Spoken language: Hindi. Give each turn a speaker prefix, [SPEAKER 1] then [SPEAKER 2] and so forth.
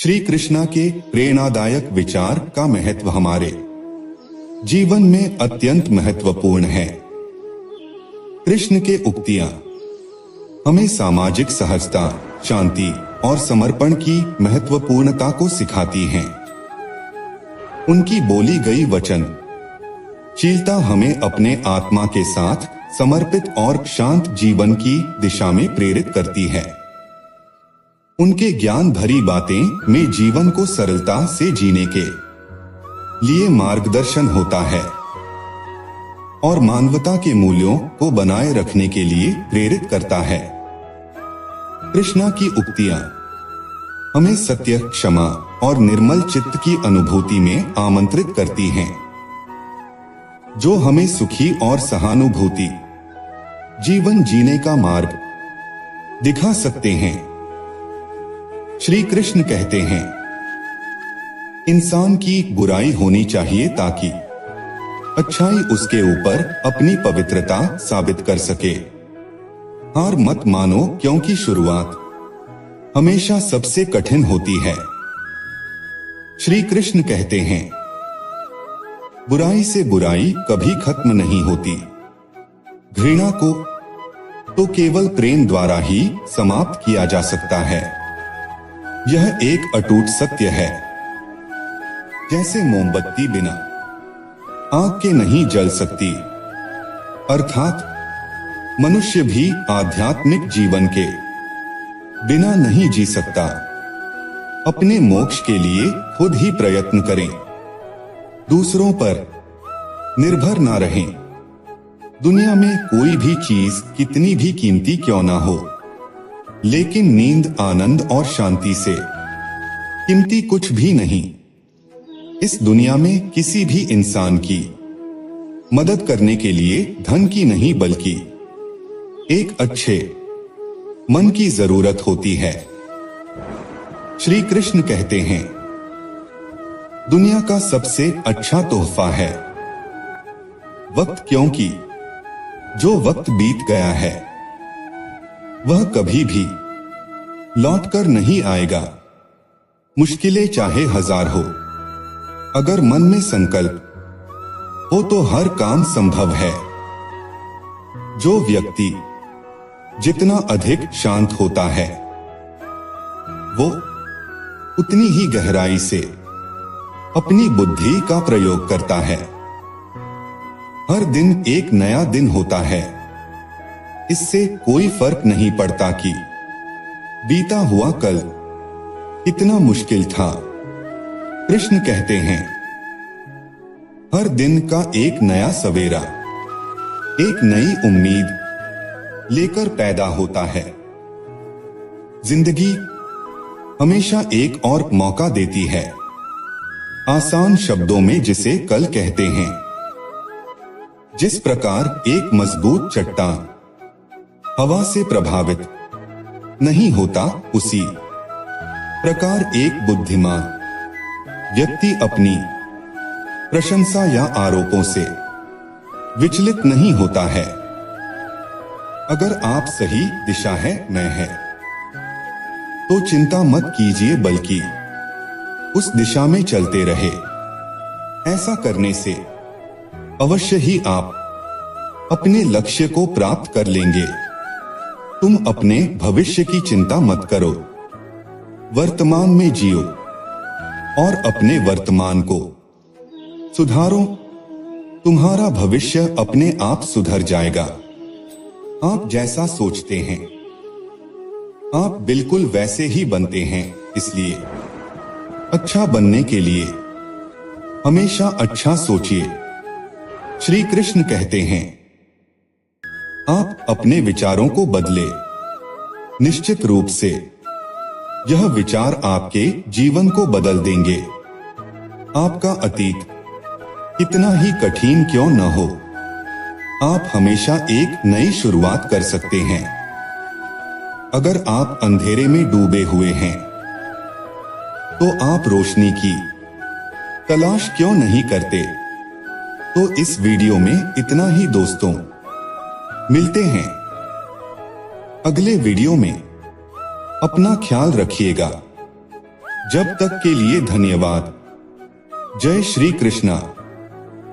[SPEAKER 1] श्री कृष्णा के प्रेरणादायक विचार का महत्व हमारे जीवन में अत्यंत महत्वपूर्ण है। कृष्ण के उक्तियां हमें सामाजिक सहजता, शांति और समर्पण की महत्वपूर्णता को सिखाती हैं। उनकी बोली गई वचनशीलता हमें अपने आत्मा के साथ समर्पित और शांत जीवन की दिशा में प्रेरित करती है। उनके ज्ञान भरी बातें में जीवन को सरलता से जीने के लिए मार्गदर्शन होता है और मानवता के मूल्यों को बनाए रखने के लिए प्रेरित करता है। कृष्णा की उक्तियां हमें सत्य, क्षमा और निर्मल चित्त की अनुभूति में आमंत्रित करती हैं, जो हमें सुखी और सहानुभूति जीवन जीने का मार्ग दिखा सकते हैं। श्री कृष्ण कहते हैं, इंसान की बुराई होनी चाहिए ताकि अच्छाई उसके ऊपर अपनी पवित्रता साबित कर सके। हार मत मानो, क्योंकि शुरुआत हमेशा सबसे कठिन होती है। श्री कृष्ण कहते हैं, बुराई से बुराई कभी खत्म नहीं होती। घृणा को तो केवल प्रेम द्वारा ही समाप्त किया जा सकता है। यह एक अटूट सत्य है। जैसे मोमबत्ती बिना आग के नहीं जल सकती, अर्थात मनुष्य भी आध्यात्मिक जीवन के बिना नहीं जी सकता। अपने मोक्ष के लिए खुद ही प्रयत्न करें, दूसरों पर निर्भर ना रहें। दुनिया में कोई भी चीज कितनी भी कीमती क्यों ना हो, लेकिन नींद, आनंद और शांति से कीमती कुछ भी नहीं। इस दुनिया में किसी भी इंसान की मदद करने के लिए धन की नहीं, बल्कि एक अच्छे मन की जरूरत होती है। श्री कृष्ण कहते हैं, दुनिया का सबसे अच्छा तोहफा है वक्त, क्योंकि जो वक्त बीत गया है वह कभी भी लौटकर नहीं आएगा। मुश्किलें चाहे हजार हो, अगर मन में संकल्प हो तो हर काम संभव है। जो व्यक्ति जितना अधिक शांत होता है, वो उतनी ही गहराई से अपनी बुद्धि का प्रयोग करता है। हर दिन एक नया दिन होता है। इससे कोई फर्क नहीं पड़ता कि बीता हुआ कल कितना मुश्किल था। कृष्ण कहते हैं, हर दिन का एक नया सवेरा एक नई उम्मीद लेकर पैदा होता है। जिंदगी हमेशा एक और मौका देती है। आसान शब्दों में जिसे कल कहते हैं। जिस प्रकार एक मजबूत चट्टान हवा से प्रभावित नहीं होता, उसी प्रकार एक बुद्धिमान व्यक्ति अपनी प्रशंसा या आरोपों से विचलित नहीं होता है। अगर आप सही दिशा में हैं, तो चिंता मत कीजिए, बल्कि उस दिशा में चलते रहे। ऐसा करने से अवश्य ही आप अपने लक्ष्य को प्राप्त कर लेंगे। तुम अपने भविष्य की चिंता मत करो, वर्तमान में जियो और अपने वर्तमान को सुधारो। तुम्हारा भविष्य अपने आप सुधर जाएगा। आप जैसा सोचते हैं, आप बिल्कुल वैसे ही बनते हैं। इसलिए अच्छा बनने के लिए हमेशा अच्छा सोचिए। श्री कृष्ण कहते हैं, आप अपने विचारों को बदले। निश्चित रूप से यह विचार आपके जीवन को बदल देंगे। आपका अतीत कितना ही कठिन क्यों न हो, आप हमेशा एक नई शुरुआत कर सकते हैं। अगर आप अंधेरे में डूबे हुए हैं, तो आप रोशनी की तलाश क्यों नहीं करते? तो इस वीडियो में इतना ही दोस्तों। मिलते हैं अगले वीडियो में। अपना ख्याल रखिएगा। जब तक के लिए धन्यवाद। जय श्री कृष्णा।